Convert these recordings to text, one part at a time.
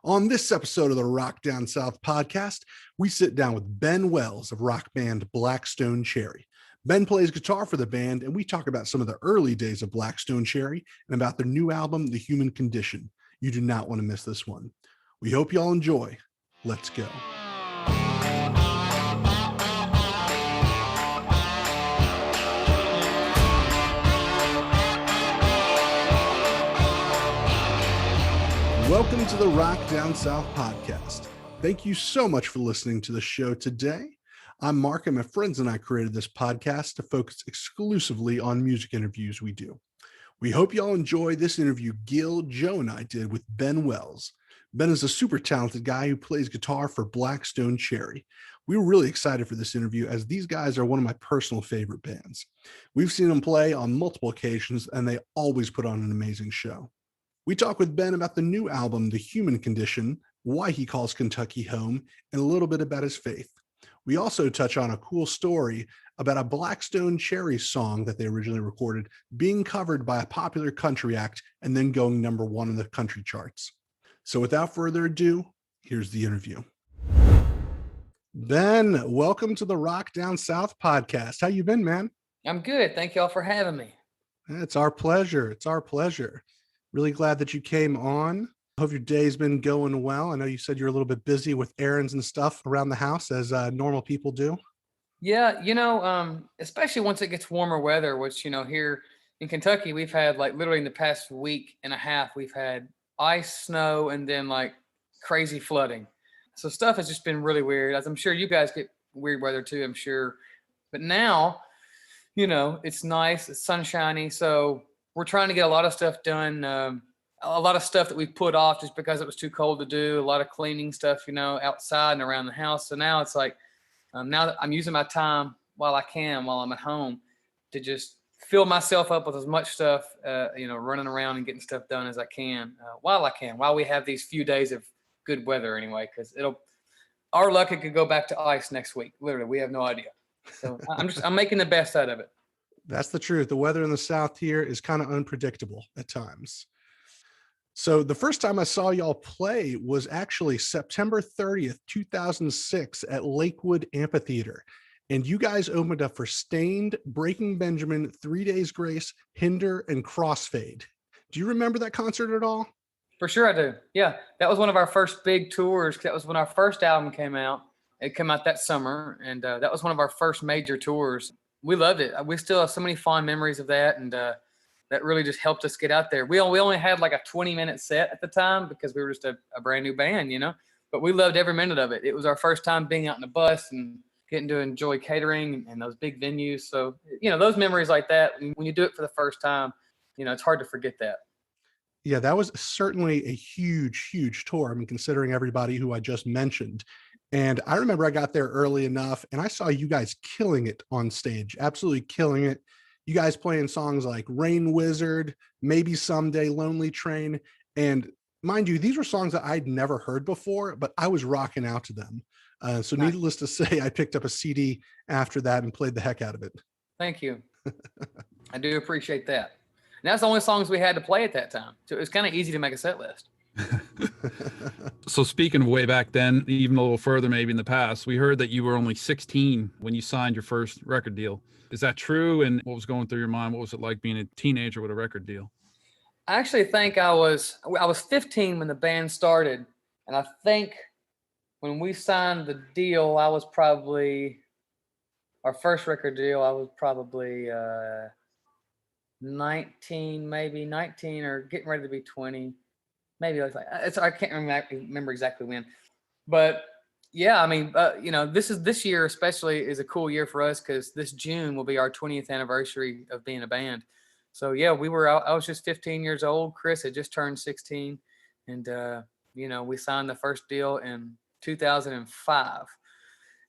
On this episode of the Rock Down South podcast, we sit down with Ben Wells of rock band Blackstone Cherry. Ben plays guitar for the band, and we talk about some of the early days of Blackstone Cherry and about their new album, The Human Condition. You do not want to miss this one. We hope you all enjoy. Let's go. Welcome to the Rock Down South podcast. Thank you so much for listening to the show today. I'm Mark, and my friends and I created this podcast to focus exclusively on music interviews we do. We hope you all enjoy this interview Gil, Joe, and I did with Ben Wells. Ben is a super talented guy who plays guitar for Blackstone Cherry. We were really excited for this interview as these guys are one of my personal favorite bands. We've seen them play on multiple occasions, and they always put on an amazing show. We talk with Ben about the new album, The Human Condition, why he calls Kentucky home, and a little bit about his faith. We also touch on a cool story about a Blackstone Cherry song that they originally recorded being covered by a popular country act and then going number one in the country charts. So without further ado, here's the interview. Ben, welcome to the Rock Down South podcast. How you been, man? I'm good. Thank y'all for having me. It's our pleasure. It's our pleasure. Really glad that you came on. I hope your day's been going well. I know you said you're a little bit busy with errands and stuff around the house as normal people do. Yeah, especially once it gets warmer weather, which, here in Kentucky, we've had like literally in the past week and a half, we've had ice, snow, and then like crazy flooding. So stuff has just been really weird. As I'm sure you guys get weird weather too, I'm sure. But now, it's nice, it's sunshiny. So we're trying to get a lot of stuff done. A lot of stuff that we've put off just because it was too cold to do. A lot of cleaning stuff, outside and around the house. So now it's like, now that I'm using my time while I'm at home to just fill myself up with as much stuff, running around and getting stuff done as I can, while we have these few days of good weather anyway, because our luck, it could go back to ice next week. Literally, we have no idea. So I'm making the best out of it. That's the truth. The weather in the South here is kind of unpredictable at times. So the first time I saw y'all play was actually September 30th, 2006 at Lakewood Amphitheater. And you guys opened up for Stained, Breaking Benjamin, 3 Days Grace, Hinder, and Crossfade. Do you remember that concert at all? For sure I do. Yeah, that was one of our first big tours. That was when our first album came out. It came out that summer, and that was one of our first major tours. We loved it. We still have so many fond memories of that, and that really just helped us get out there. We only had like a 20-minute set at the time because we were just a brand new band, but we loved every minute of it. It was our first time being out in a bus and getting to enjoy catering and those big venues. So, those memories like that, when you do it for the first time, it's hard to forget that. Yeah, that was certainly a huge, huge tour. I mean, considering everybody who I just mentioned. And I remember I got there early enough and I saw you guys killing it on stage, absolutely killing it. You guys playing songs like Rain Wizard, Maybe Someday, Lonely Train. And mind you, these were songs that I'd never heard before, but I was rocking out to them. So needless to say, I picked up a CD after that and played the heck out of it. Thank you. I do appreciate that. And that's the only songs we had to play at that time. So it was kind of easy to make a set list. So speaking of way back then, even a little further maybe in the past, we heard that you were only 16 when you signed your first record deal. Is that true? And what was going through your mind? What was it like being a teenager with a record deal? I actually think I was 15 when the band started. And I think when we signed the deal, I was probably, our first record deal, I was probably 19 or getting ready to be 20. Maybe I can't remember exactly when, but yeah, I mean, this year especially is a cool year for us because this June will be our 20th anniversary of being a band. So yeah, I was just 15 years old. Chris had just turned 16, and we signed the first deal in 2005,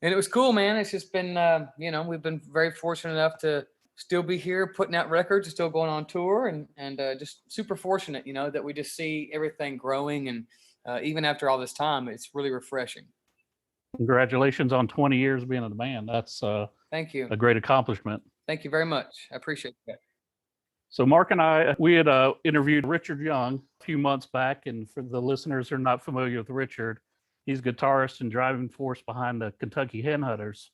and it was cool, man. It's just been, we've been very fortunate enough to still be here putting out records, still going on tour, and just super fortunate, that we just see everything growing. And even after all this time, it's really refreshing. Congratulations on 20 years being in the band. That's Thank you. a great accomplishment. Thank you very much. I appreciate that. So Mark and I, we had interviewed Richard Young a few months back. And for the listeners who are not familiar with Richard, he's guitarist and driving force behind the Kentucky Headhunters.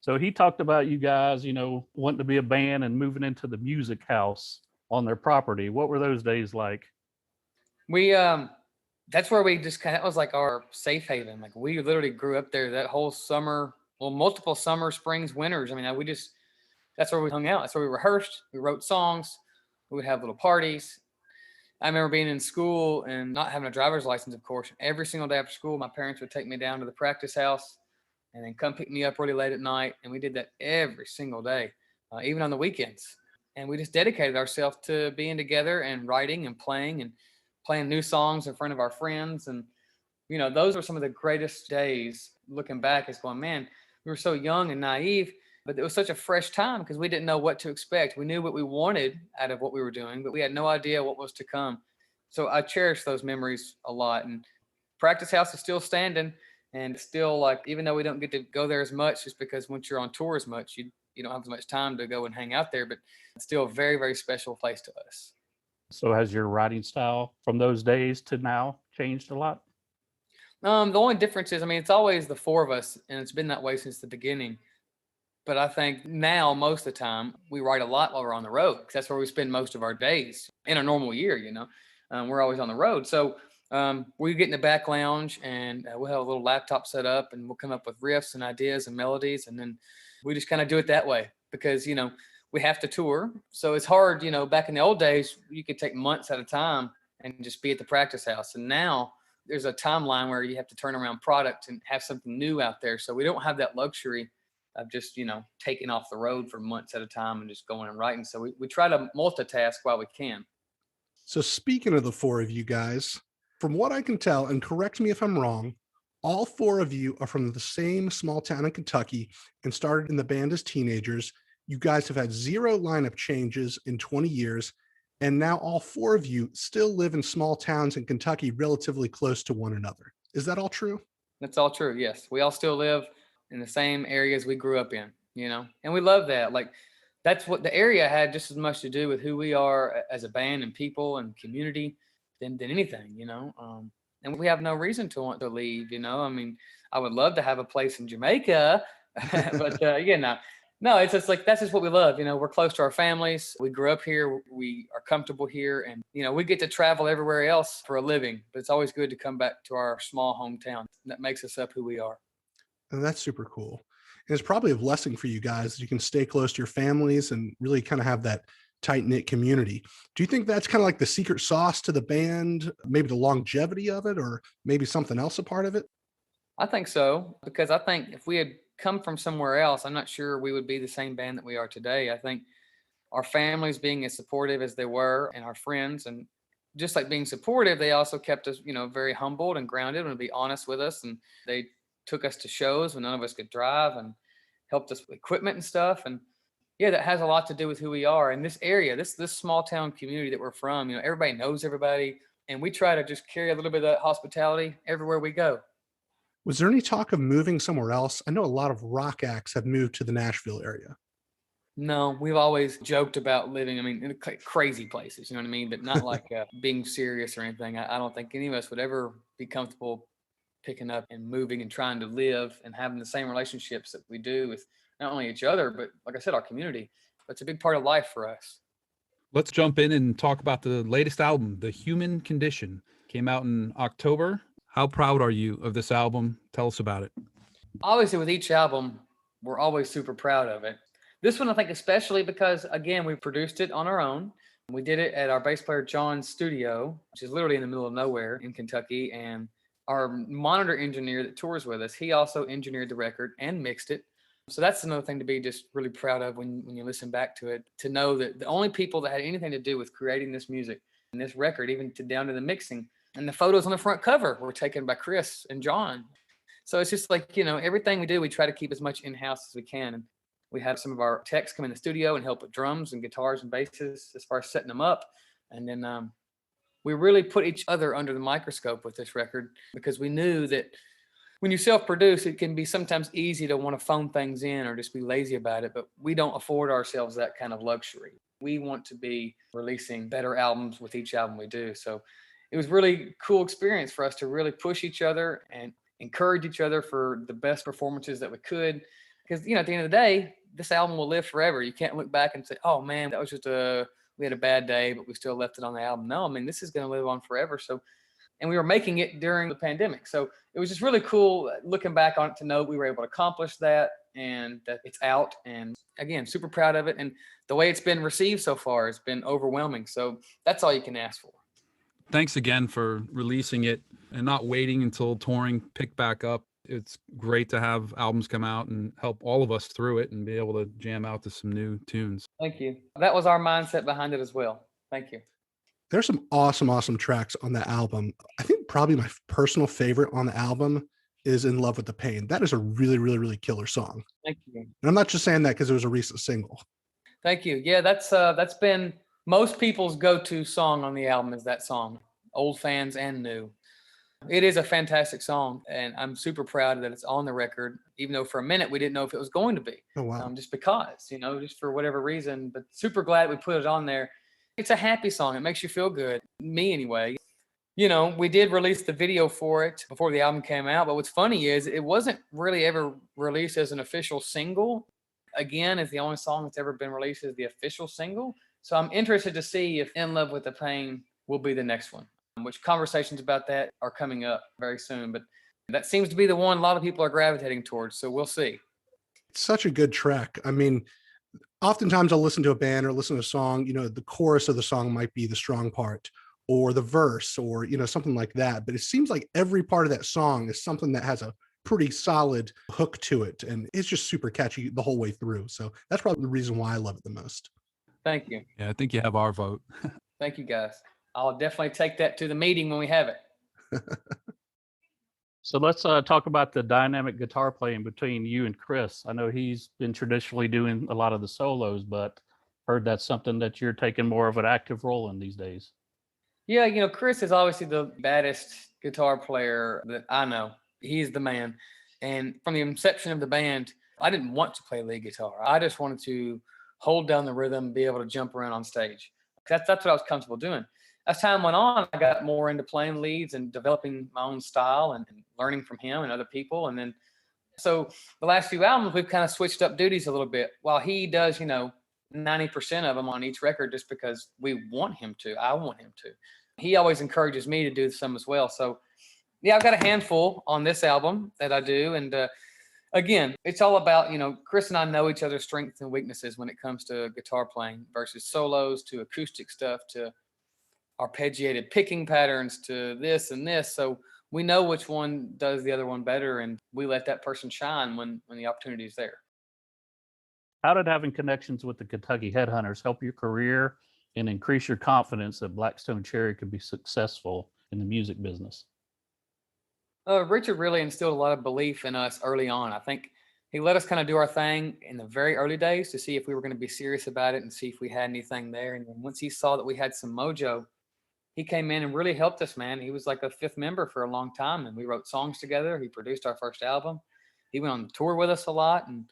So he talked about you guys, wanting to be a band and moving into the music house on their property. What were those days like? We that's where we just kind of, that was like our safe haven. Like we literally grew up there that whole summer, well, multiple summer, springs, winters. I mean, that's where we hung out. That's where we rehearsed. We wrote songs. We would have little parties. I remember being in school and not having a driver's license, of course. Every single day after school, my parents would take me down to the practice house and then come pick me up really late at night. And we did that every single day, even on the weekends. And we just dedicated ourselves to being together and writing and playing new songs in front of our friends. And, those were some of the greatest days looking back, is going, man, we were so young and naive, but it was such a fresh time because we didn't know what to expect. We knew what we wanted out of what we were doing, but we had no idea what was to come. So I cherish those memories a lot. And practice house is still standing, and still, like, even though we don't get to go there as much, just because once you're on tour as much, you don't have as much time to go and hang out there, but it's still a very, very special place to us. So has your writing style from those days to now changed a lot? The only difference is, it's always the four of us, and it's been that way since the beginning. But I think now, most of the time, we write a lot while we're on the road, because that's where we spend most of our days in a normal year. We're always on the road. So we get in the back lounge, and we'll have a little laptop set up, and we'll come up with riffs and ideas and melodies. And then we just kind of do it that way because, we have to tour. So it's hard, back in the old days, you could take months at a time and just be at the practice house. And now there's a timeline where you have to turn around product and have something new out there. So we don't have that luxury of just, taking off the road for months at a time and just going and writing. So we try to multitask while we can. So speaking of the four of you guys, from what I can tell, and correct me if I'm wrong, all four of you are from the same small town in Kentucky and started in the band as teenagers. You guys have had 0 lineup changes in 20 years. And now all four of you still live in small towns in Kentucky, relatively close to one another. Is that all true? That's all true. Yes. We all still live in the same areas we grew up in, and we love that. Like, that's what the area had just as much to do with who we are as a band and people and community than anything, and we have no reason to want to leave, I would love to have a place in Jamaica, but no, it's just like, that's just what we love. We're close to our families. We grew up here. We are comfortable here, and, we get to travel everywhere else for a living, but it's always good to come back to our small hometown. That makes us up who we are. And that's super cool. And it's probably a blessing for you guys. You can stay close to your families and really kind of have that tight-knit community. Do you think that's kind of like the secret sauce to the band, maybe the longevity of it, or maybe something else a part of it? I think so, because I think if we had come from somewhere else, I'm not sure we would be the same band that we are today. I think our families being as supportive as they were, and our friends, and just like being supportive, they also kept us, very humbled and grounded and be honest with us. And they took us to shows when none of us could drive and helped us with equipment and stuff. And yeah, that has a lot to do with who we are in this area, this small town community that we're from. Everybody knows everybody, and we try to just carry a little bit of that hospitality everywhere we go. Was there any talk of moving somewhere else? I know a lot of rock acts have moved to the Nashville area. No, we've always joked about living, in crazy places, you know what I mean? But not like being serious or anything. I don't think any of us would ever be comfortable picking up and moving and trying to live and having the same relationships that we do with not only each other, but like I said, our community. It's a big part of life for us. Let's jump in and talk about the latest album, The Human Condition. Came out in October. How proud are you of this album? Tell us about it. Obviously, with each album, we're always super proud of it. This one, I think, especially because, again, we produced it on our own. We did it at our bass player John's studio, which is literally in the middle of nowhere in Kentucky. And our monitor engineer that tours with us, he also engineered the record and mixed it. So that's another thing to be just really proud of when you listen back to it, to know that the only people that had anything to do with creating this music and this record, even down to the mixing, and the photos on the front cover were taken by Chris and John. So it's just like, everything we do, we try to keep as much in-house as we can. And we have some of our techs come in the studio and help with drums and guitars and basses as far as setting them up. And then we really put each other under the microscope with this record, because we knew that when you self-produce, it can be sometimes easy to want to phone things in or just be lazy about it, but we don't afford ourselves that kind of luxury. We want to be releasing better albums with each album we do. So it was really cool experience for us to really push each other and encourage each other for the best performances that we could. Because, at the end of the day, this album will live forever. You can't look back and say, oh man, that was just we had a bad day, but we still left it on the album. No, I mean, this is going to live on forever. So, and we were making it during the pandemic. So it was just really cool looking back on it to know we were able to accomplish that and that it's out. And again, super proud of it. And the way it's been received so far has been overwhelming. So that's all you can ask for. Thanks again for releasing it and not waiting until touring picked back up. It's great to have albums come out and help all of us through it and be able to jam out to some new tunes. Thank you. That was our mindset behind it as well. Thank you. There's some awesome tracks on the album. I think probably my personal favorite on the album is In Love with the Pain. That is a really killer song. Thank you. And I'm not just saying that because it was a recent single. Thank you. Yeah, that's been most people's go-to song on the album is that song, old fans and new. It is a fantastic song, and I'm super proud that it's on the record, even though for a minute we didn't know if it was going to be. Oh, wow. Just because, just for whatever reason, but super glad we put it on there. It's a happy song. It makes you feel good. Me anyway. We did release the video for it before the album came out, but what's funny is it wasn't really ever released as an official single. Again, it's the only song that's ever been released as the official single. So I'm interested to see if In Love with the Pain will be the next one, which conversations about that are coming up very soon. But that seems to be the one a lot of people are gravitating towards. So we'll see. It's such a good track. I mean, oftentimes I'll listen to a band or listen to a song, the chorus of the song might be the strong part or the verse or, something like that. But it seems like every part of that song is something that has a pretty solid hook to it. And it's just super catchy the whole way through. So that's probably the reason why I love it the most. Thank you. Yeah, I think you have our vote. Thank you, guys. I'll definitely take that to the meeting when we have it. So let's talk about the dynamic guitar playing between you and Chris. I know he's been traditionally doing a lot of the solos, but heard that's something that you're taking more of an active role in these days. Yeah, Chris is obviously the baddest guitar player that I know. He's the man. And from the inception of the band, I didn't want to play lead guitar. I just wanted to hold down the rhythm, be able to jump around on stage. That's what I was comfortable doing. As time went on, I got more into playing leads and developing my own style and learning from him and other people. And then, so the last few albums, we've kind of switched up duties a little bit. While he does, 90% of them on each record just because we want him to. I want him to. He always encourages me to do some as well. So, yeah, I've got a handful on this album that I do. And again, it's all about, Chris and I know each other's strengths and weaknesses when it comes to guitar playing versus solos to acoustic stuff to arpeggiated picking patterns to this and this. So we know which one does the other one better, and we let that person shine when the opportunity is there. How did having connections with the Kentucky Headhunters help your career and increase your confidence that Blackstone Cherry could be successful in the music business? Richard really instilled a lot of belief in us early on. I think he let us kind of do our thing in the very early days to see if we were going to be serious about it and see if we had anything there. And then once he saw that we had some mojo, he came in and really helped us, man. He was like a fifth member for a long time, and we wrote songs together. He produced our first album. He went on tour with us a lot, and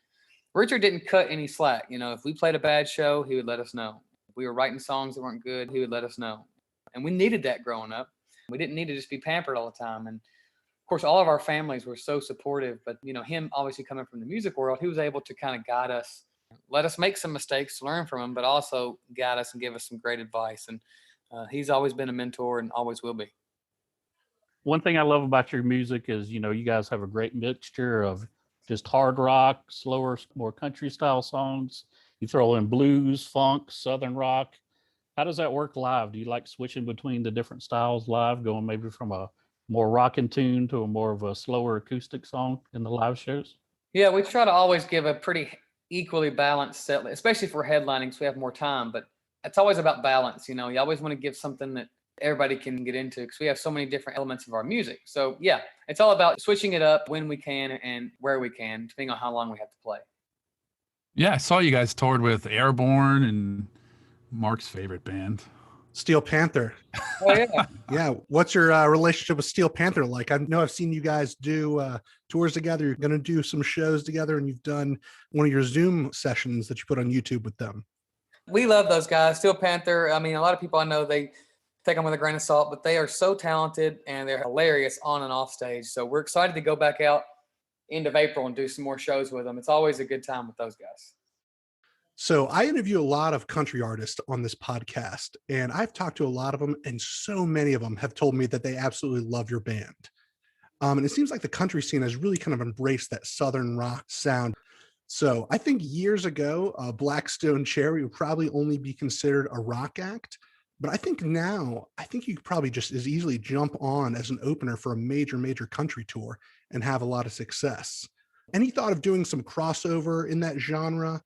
Richard didn't cut any slack. If we played a bad show, he would let us know. If we were writing songs that weren't good, he would let us know. And we needed that growing up. We didn't need to just be pampered all the time. And of course, all of our families were so supportive, but him obviously coming from the music world, he was able to kind of guide us, let us make some mistakes, learn from them, but also guide us and give us some great advice. And he's always been a mentor and always will be. One thing I love about your music is, you guys have a great mixture of just hard rock, slower, more country style songs. You throw in blues, funk, southern rock. How does that work live? Do you like switching between the different styles live, going maybe from a more rockin' tune to a more of a slower acoustic song in the live shows? Yeah, we try to always give a pretty equally balanced set, especially for headlining, so we have more time. But it's always about balance. You always want to give something that everybody can get into because we have so many different elements of our music. So yeah, it's all about switching it up when we can and where we can, depending on how long we have to play. Yeah, I saw you guys toured with Airborne and Mark's favorite band, Steel Panther. Oh yeah. Yeah. What's your relationship with Steel Panther like? I know I've seen you guys do tours together. You're going to do some shows together, and you've done one of your Zoom sessions that you put on YouTube with them. We love those guys. Steel Panther. I mean, a lot of people I know, they take them with a grain of salt, but they are so talented and they're hilarious on and off stage. So we're excited to go back out end of April and do some more shows with them. It's always a good time with those guys. So I interview a lot of country artists on this podcast, and I've talked to a lot of them, and so many of them have told me that they absolutely love your band. And it seems like the country scene has really kind of embraced that Southern rock sound. So I think years ago, Blackstone Cherry would probably only be considered a rock act. But I think now, I think you could probably just as easily jump on as an opener for a major country tour and have a lot of success. Any thought of doing some crossover in that genre?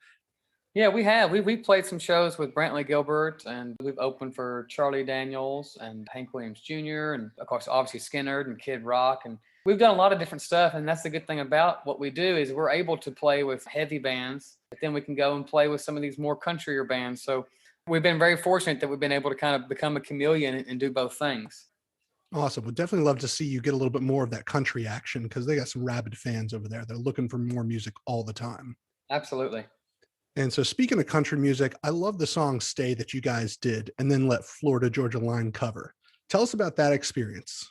Yeah, we have. We played some shows with Brantley Gilbert, and we've opened for Charlie Daniels and Hank Williams Jr. and of course, obviously Skinner and Kid Rock. And we've done a lot of different stuff. And that's the good thing about what we do is we're able to play with heavy bands, but then we can go and play with some of these more countryer bands. So we've been very fortunate that we've been able to kind of become a chameleon and do both things. Awesome. Would definitely love to see you get a little bit more of that country action because they got some rabid fans over there. They're looking for more music all the time. Absolutely. And so speaking of country music, I love the song Stay that you guys did and then let Florida Georgia Line cover. Tell us about that experience.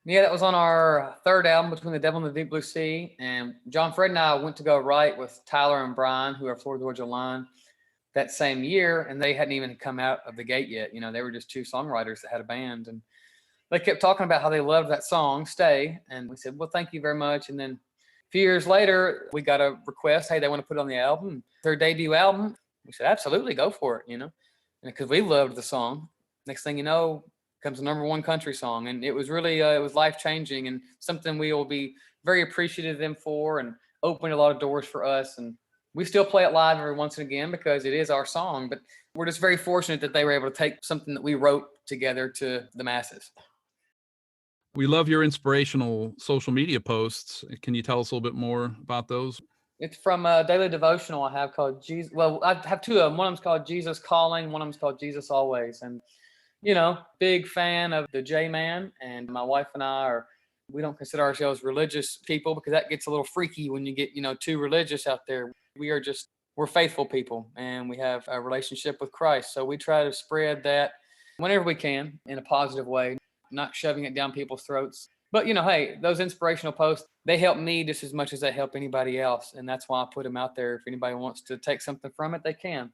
Yeah, that was on our third album, Between the Devil and the Deep Blue Sea. And John Fred and I went to go write with Tyler and Brian, who are Florida Georgia Line, that same year. And they hadn't even come out of the gate yet. You know, they were just two songwriters that had a band. And they kept talking about how they loved that song, Stay. And we said, well, thank you very much. And then a few years later, we got a request, hey, they want to put it on the album, their debut album. We said, absolutely, go for it, you know, and because we loved the song. Next thing you know, comes the #1 country song. And it was really, it was life-changing and something we will be very appreciative of them for and opened a lot of doors for us. And we still play it live every once and again because it is our song, but we're just very fortunate that they were able to take something that we wrote together to the masses. We love your inspirational social media posts. Can you tell us a little bit more about those? It's from a daily devotional I have called Jesus. Well, I have two of them. One of them's called Jesus Calling. One of them's called Jesus Always. And, you know, big fan of the J-Man. And my wife and I we don't consider ourselves religious people because that gets a little freaky when you get, you know, too religious out there. We're faithful people and we have a relationship with Christ. So we try to spread that whenever we can in a positive way, not shoving it down people's throats. But, you know, hey, those inspirational posts, they help me just as much as they help anybody else. And that's why I put them out there. If anybody wants to take something from it, they can.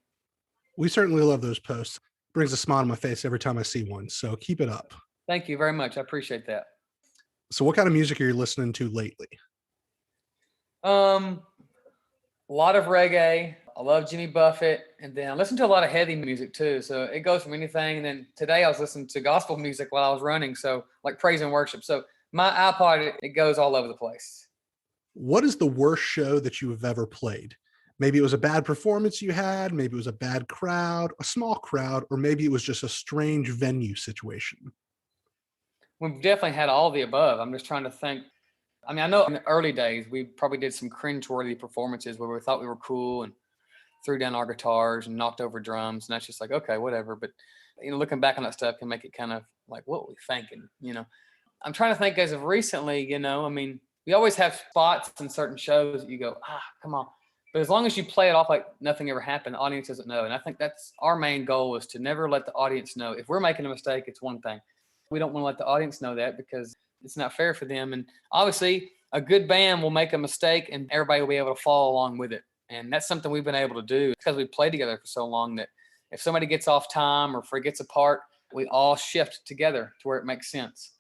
We certainly love those posts. Brings a smile on my face every time I see one. So keep it up. Thank you very much. I appreciate that. So what kind of music are you listening to lately? A lot of reggae. I love Jimmy Buffett. And then I listen to a lot of heavy music too. So it goes from anything. And then today I was listening to gospel music while I was running. So like praise and worship. So my iPod, it goes all over the place. What is the worst show that you have ever played? Maybe it was a bad performance you had, maybe it was a bad crowd, a small crowd, or maybe it was just a strange venue situation. We've definitely had all the above. I'm just trying to think. I mean, I know in the early days, we probably did some cringeworthy performances where we thought we were cool and threw down our guitars and knocked over drums. And that's just like, okay, whatever. But, you know, looking back on that stuff can make it kind of like, what were we thinking, you know? I'm trying to think as of recently, you know, I mean, we always have spots in certain shows that you go, come on. But as long as you play it off like nothing ever happened, the audience doesn't know. And I think that's our main goal is to never let the audience know. If we're making a mistake, it's one thing. We don't want to let the audience know that because it's not fair for them. And obviously a good band will make a mistake and everybody will be able to follow along with it. And that's something we've been able to do because we played together for so long that if somebody gets off time or forgets a part, we all shift together to where it makes sense.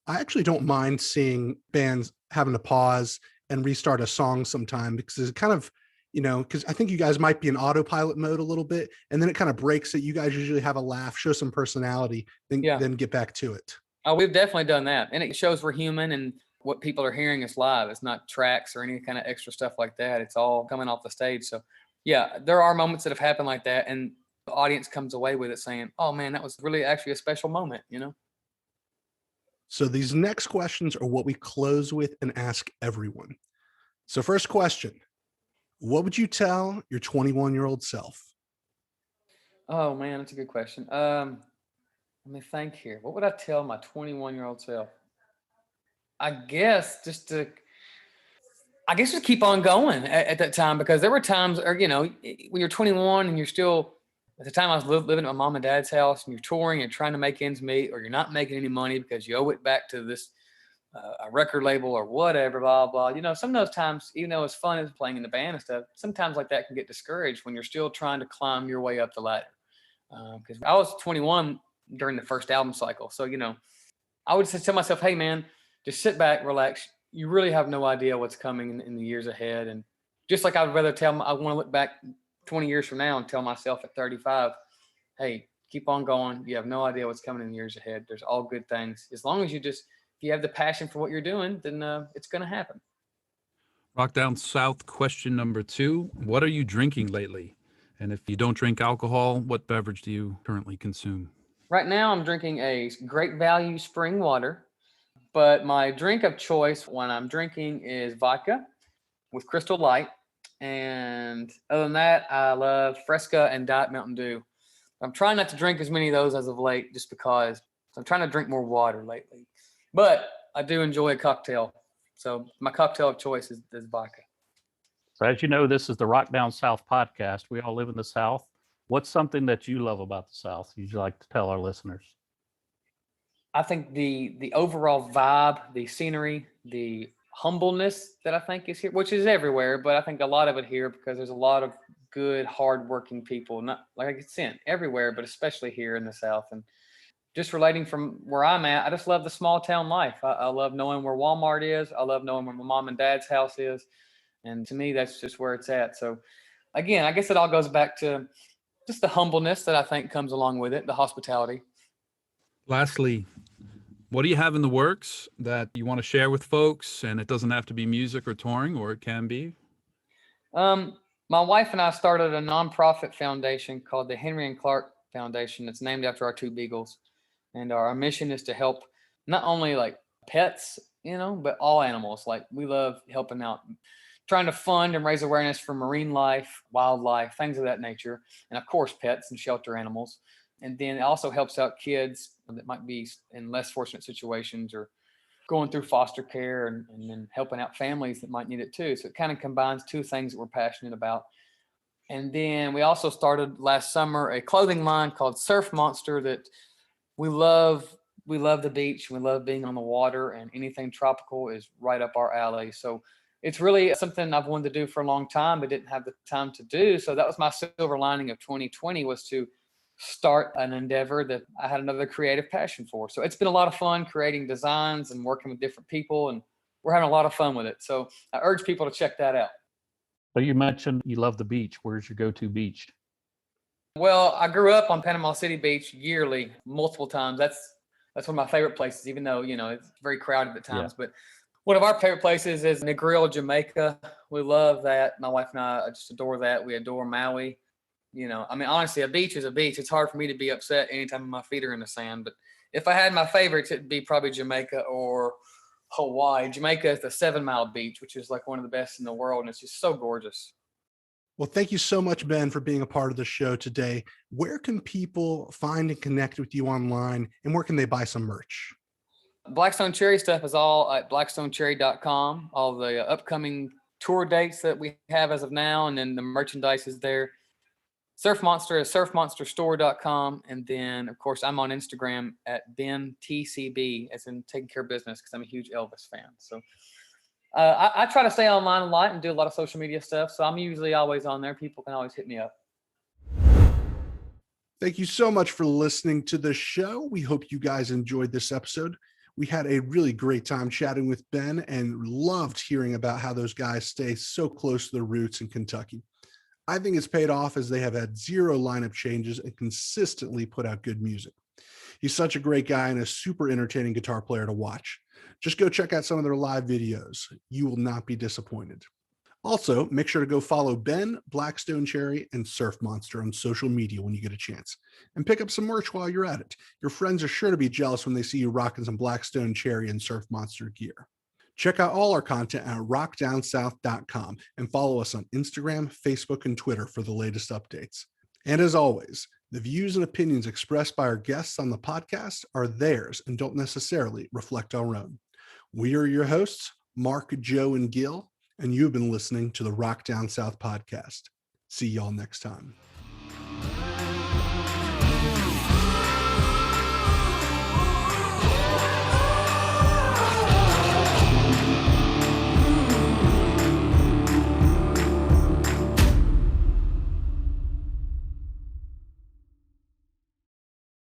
I actually don't mind seeing bands having to pause and restart a song sometime because it kind of, you know, because I think you guys might be in autopilot mode a little bit and then it kind of breaks it. You guys usually have a laugh, show some personality, then get back to it. Oh, we've definitely done that. And it shows we're human and what people are hearing is live. It's not tracks or any kind of extra stuff like that. It's all coming off the stage. So yeah, there are moments that have happened like that. And the audience comes away with it saying, oh man, that was really actually a special moment, you know? So these next questions are what we close with and ask everyone. So first question, what would you tell your 21-year-old self? Oh man, that's a good question. Let me think here. What would I tell my 21-year-old self? I guess just to I guess just keep on going at that time, because there were times, or, you know, when you're 21 and you're still, at the time I was living at my mom and dad's house, and you're touring and trying to make ends meet, or you're not making any money because you owe it back to this a record label or whatever, blah, blah. You know, some of those times, even though it's fun as playing in the band and stuff, sometimes like that can get discouraged when you're still trying to climb your way up the ladder. Because I was 21 during the first album cycle. So, you know, I would just tell myself, hey, man, just sit back, relax. You really have no idea what's coming in the years ahead. And just like I would rather I want to look back 20 years from now and tell myself at 35, hey, keep on going. You have no idea what's coming in the years ahead. There's all good things. As long as if you have the passion for what you're doing, then it's going to happen. Rock Down South question number 2. What are you drinking lately? And if you don't drink alcohol, what beverage do you currently consume? Right now, I'm drinking a Great Value spring water, but my drink of choice when I'm drinking is vodka with Crystal Light. And other than that, I love Fresca and Diet Mountain Dew. I'm trying not to drink as many of those as of late, just because I'm trying to drink more water lately. But I do enjoy a cocktail. So my cocktail of choice is vodka. So as you know, this is the Rock Down South podcast. We all live in the South. What's something that you love about the South you'd like to tell our listeners? I think the overall vibe, the scenery, the humbleness that I think is here, which is everywhere, but I think a lot of it here because there's a lot of good, hardworking people, not like I said, everywhere, but especially here in the South. And just relating from where I'm at, I just love the small town life. I love knowing where Walmart is. I love knowing where my mom and dad's house is. And to me, that's just where it's at. So again, I guess it all goes back to just the humbleness that I think comes along with it, the hospitality. Lastly, what do you have in the works that you want to share with folks? And it doesn't have to be music or touring, or it can be. My wife and I started a nonprofit foundation called the Henry and Clark Foundation. It's named after our 2 beagles. And our mission is to help not only like pets, you know, but all animals. Like we love helping out, trying to fund and raise awareness for marine life, wildlife, things of that nature. And of course, pets and shelter animals. And then it also helps out kids that might be in less fortunate situations or going through foster care, and then helping out families that might need it too. So it kind of combines 2 things that we're passionate about. And then we also started last summer a clothing line called Surf Monster that we love the beach. We love being on the water, and anything tropical is right up our alley. So it's really something I've wanted to do for a long time, but didn't have the time to do. So that was my silver lining of 2020, was to start an endeavor that I had another creative passion for. So it's been a lot of fun creating designs and working with different people, and we're having a lot of fun with it. So I urge people to check that out. So you mentioned you love the beach. Where's your go-to beach? Well, I grew up on Panama City Beach yearly, multiple times. That's one of my favorite places, even though, you know, it's very crowded at times. Yeah. But one of our favorite places is Negril, Jamaica. We love that. My wife and I just adore that. We adore Maui. You know, I mean, honestly, a beach is a beach. It's hard for me to be upset anytime my feet are in the sand. But if I had my favorites, it'd be probably Jamaica or Hawaii. Jamaica is the 7 Mile Beach, which is like one of the best in the world. And it's just so gorgeous. Well, thank you so much, Ben, for being a part of the show today. Where can people find and connect with you online, and where can they buy some merch? Blackstone Cherry stuff is all at blackstonecherry.com. All the upcoming tour dates that we have as of now, and then the merchandise is there. Surf Monster is surfmonsterstore.com. And then, of course, I'm on Instagram at BenTCB, as in taking care of business, because I'm a huge Elvis fan. So I try to stay online a lot and do a lot of social media stuff. So I'm usually always on there. People can always hit me up. Thank you so much for listening to the show. We hope you guys enjoyed this episode. We had a really great time chatting with Ben and loved hearing about how those guys stay so close to their roots in Kentucky. I think it's paid off, as they have had 0 lineup changes and consistently put out good music. He's such a great guy and a super entertaining guitar player to watch. Just go check out some of their live videos. You will not be disappointed. Also, make sure to go follow Ben, Blackstone Cherry, and Surf Monster on social media when you get a chance. And pick up some merch while you're at it. Your friends are sure to be jealous when they see you rocking some Blackstone Cherry and Surf Monster gear. Check out all our content at rockdownsouth.com and follow us on Instagram, Facebook, and Twitter for the latest updates. And as always, the views and opinions expressed by our guests on the podcast are theirs and don't necessarily reflect our own. We are your hosts, Mark, Joe, and Gil, And you've been listening to the Rock Down South podcast. See y'all next time.